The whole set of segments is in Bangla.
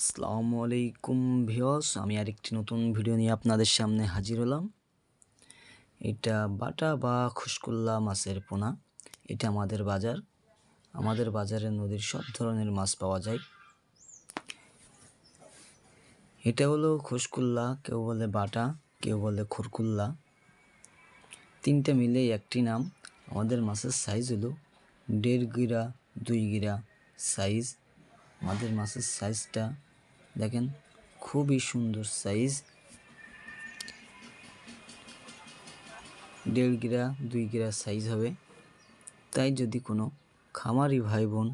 আসসালামু আলাইকুম ভিউয়ার্স, আমি আরেকটি নতুন ভিডিও নিয়ে আপনাদের সামনে হাজির হলাম। এটা বাটা বা খুশকুল্লা মাছের পোনা। এটা আমাদের বাজারে নদীর সব ধরনের মাছ পাওয়া যায়। এটা হলো খুশকুল্লা, কেউ বলে বাটা, কেউ বলে খরকুল্লা, তিনটা মিলেই একটি নাম। আমাদের মাছের সাইজ হলো 1.5 গিরা 2 গিরা সাইজ। আমাদের মাছের সাইজটা দেখেন, খুবই সুন্দর সাইজ। 1.5 গিরা 2 গিরা সাইজ হবে। তাই যদি কোনো খামারি ভাই বোন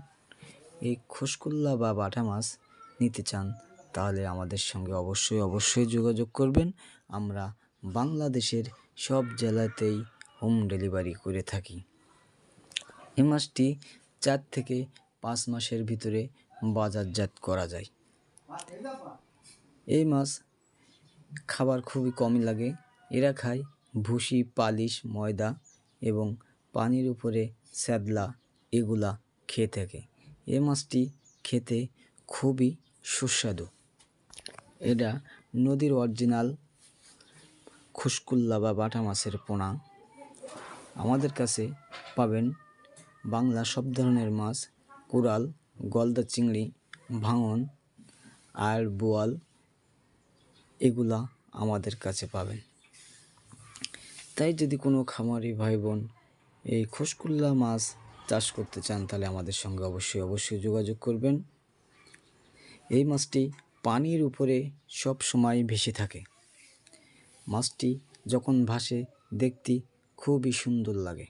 এই খুশকুল্লা বা বাটা মাছ নিতে চান, তাহলে আমাদের সঙ্গে অবশ্যই যোগাযোগ করবেন। আমরা বাংলাদেশের সব জেলাতেই হোম ডেলিভারি করে থাকি। এই মাছটি 4 থেকে 5 মাসের ভিতরে বাজারজাত করা যায়। এই মাছ খাবার খুবই কমই লাগে। এরা খায় ভুসি, পালিশ, ময়দা এবং পানির উপরে স্যাদলা, এগুলা খেয়ে থাকে। এই মাছটি খেতে খুবই সুস্বাদু। এটা নদীর অরিজিনাল খুশকুল্লা বা বাটা মাছের পোনা। আমাদের কাছে পাবেন বাংলা সব ধরনের মাছ, কোরাল, গলদা চিংড়ি, ভাঙন আর বোয়াল, এগুলা আমাদের কাছে পাবেন। তাই যদি কোনো খামারি ভাই বোন এই খুশকুল্লা মাছ চাষ করতে চান, তাহলে আমাদের সঙ্গে অবশ্যই যোগাযোগ করবেন। এই মাছটি পানির উপরে সব সময় ভেসে থাকে। মাছটি যখন ভাসে দেখতে খুবই সুন্দর লাগে।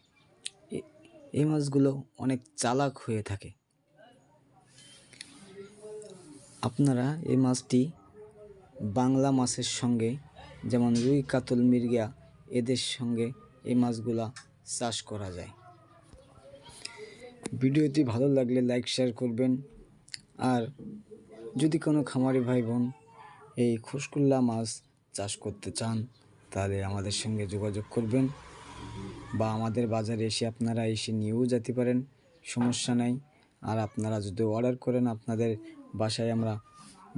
এই মাছগুলো অনেক চালাক হয়ে থাকে। আপনারা এই মাছটি বাংলা মাছের সঙ্গে, যেমন রুই, কাতল, মৃগেল, এদের সঙ্গে এই মাছগুলা চাষ করা যায়। ভিডিওটি ভালো লাগলে লাইক শেয়ার করবেন। আর যদি কোনো খামারি ভাই বোন এই খুশকুল্লা মাছ চাষ করতে চান, তাহলে আমাদের সঙ্গে যোগাযোগ করবেন, বা আমাদের বাজারে আপনারা এসে নিয়েও যেতে পারেন, সমস্যা নাই। আর আপনারা যদি অর্ডার করেন, আপনাদের বাসায় আমরা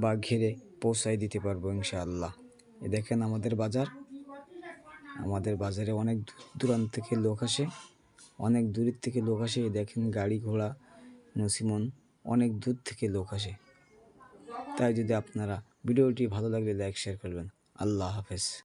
বা ঘিরে পৌঁছায় দিতে পারবো ইনশাআল্লাহ। দেখেন আমাদের বাজারে অনেক দূরান্ত থেকে লোক আসে, অনেক দূরের থেকে লোক আসে। দেখেন গাড়ি ঘোড়া নসিমন, অনেক দূর থেকে লোক আসে। তাই যদি আপনারা ভিডিওটি ভালো লাগলে লাইক শেয়ার করবেন। আল্লাহ হাফেজ।